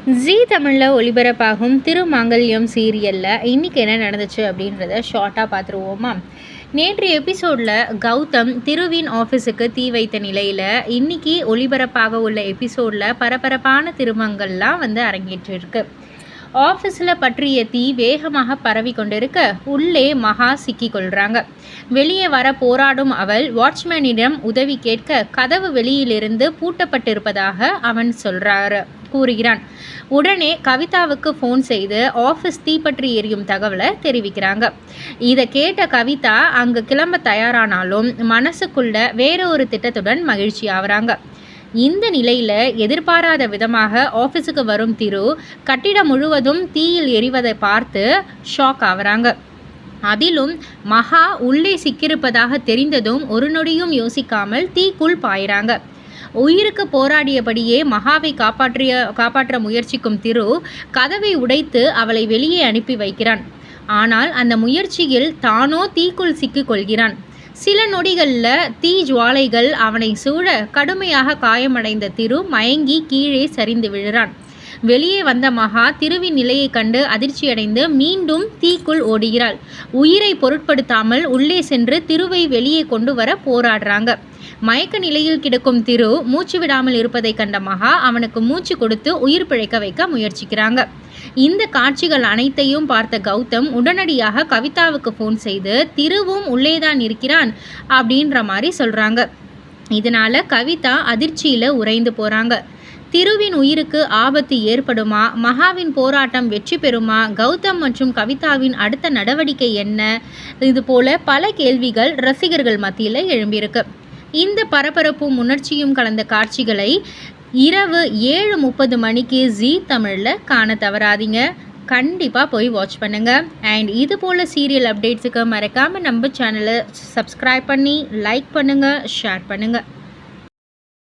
ஜீ தமிழில் ஒளிபரப்பாகும் திருமாங்கல்யம் சீரியலில் இன்றைக்கி என்ன நடந்துச்சு அப்படின்றத ஷார்ட்டாக பார்த்துருவோமா. நேற்று எபிசோடில் கௌதம் திருவின் ஆஃபீஸுக்கு தீ வைத்த நிலையில் இன்றைக்கி ஒளிபரப்பாக உள்ள எபிசோடில் பரபரப்பான திருமங்கள்லாம் அரங்கேற்றிருக்கு. ஆஃபீஸில் பற்றிய தீ வேகமாக பரவி கொண்டிருக்க உள்ளே மகா சிக்கி கொள்கிறாங்க. வெளியே வர போராடும் அவள் வாட்ச்மேனிடம் உதவி கேட்க கதவு வெளியிலிருந்து பூட்டப்பட்டிருப்பதாக அவன் கூறுகிறான். உடனே கவிதாவுக்கு ஃபோன் செய்து ஆஃபீஸ் தீப்பற்றி எரியும் தகவலை தெரிவிக்கிறாங்க. இதை கேட்ட கவிதா அங்கு கிளம்ப தயாரானாலும் மனசுக்குள்ள வேற ஒரு திட்டத்துடன் மகிழ்ச்சி ஆகுறாங்க. இந்த நிலையில் எதிர்பாராத விதமாக ஆஃபீஸுக்கு வரும் திரு கட்டிடம் முழுவதும் தீயில் எரிவதை பார்த்து ஷாக் ஆகுறாங்க. அதிலும் மகா உள்ளே சிக்கியிருப்பதாக தெரிந்ததும் ஒரு நொடியும் யோசிக்காமல் தீக்குள் பாயிறாங்க. உயிருக்கு போராடியபடியே மகாவை காப்பாற்ற முயற்சிக்கும் திரு கதவை உடைத்து அவளை வெளியே அனுப்பி வைக்கிறான். ஆனால் அந்த முயற்சியில் தானோ தீக்குள் சிக்கிக் கொள்கிறான். சில நொடிகளில் தீ ஜுவாலைகள் அவனை சூழ கடுமையாக காயமடைந்த திரு மயங்கி கீழே சரிந்து விழுறான். வெளியே வந்த மகா திருவின் நிலையை கண்டு அதிர்ச்சியடைந்து மீண்டும் தீக்குள் ஓடுகிறாள். உயிரை பொருட்படுத்தாமல் உள்ளே சென்று திருவை வெளியே கொண்டு வர போராடுறாங்க. மயக்க நிலையில் கிடக்கும் திரு மூச்சு விடாமல் இருப்பதை கண்ட மகா அவனுக்கு மூச்சு கொடுத்து உயிர் பிழைக்க வைக்க முயற்சிக்கிறாங்க. இந்த காட்சிகள் அனைத்தையும் பார்த்த கௌதம் உடனடியாக கவிதாவுக்கு ஃபோன் செய்து திருவும் உள்ளேதான் இருக்கிறான் அப்படின்ற மாதிரி சொல்கிறாங்க. இதனால் கவிதா அதிர்ச்சியில் உறைந்து போகிறாங்க. திருவின் உயிருக்கு ஆபத்து ஏற்படுமா? மகாவின் போராட்டம் வெற்றி பெறுமா? கௌதம் மற்றும் கவிதாவின் அடுத்த நடவடிக்கை என்ன? இது போல பல கேள்விகள் ரசிகர்கள் மத்தியில் எழும்பியிருக்கு. இந்த பரபரப்பும் உணர்ச்சியும் கலந்த காட்சிகளை இரவு 7:30 மணிக்கு ஜீ தமிழில் காண தவறாதீங்க. கண்டிப்பாக போய் வாட்ச் பண்ணுங்கள். அண்ட் இது போல் சீரியல் அப்டேட்ஸுக்கு மறக்காமல் நம்ம சேனலை சப்ஸ்கிரைப் பண்ணி லைக் பண்ணுங்கள், ஷேர் பண்ணுங்கள்.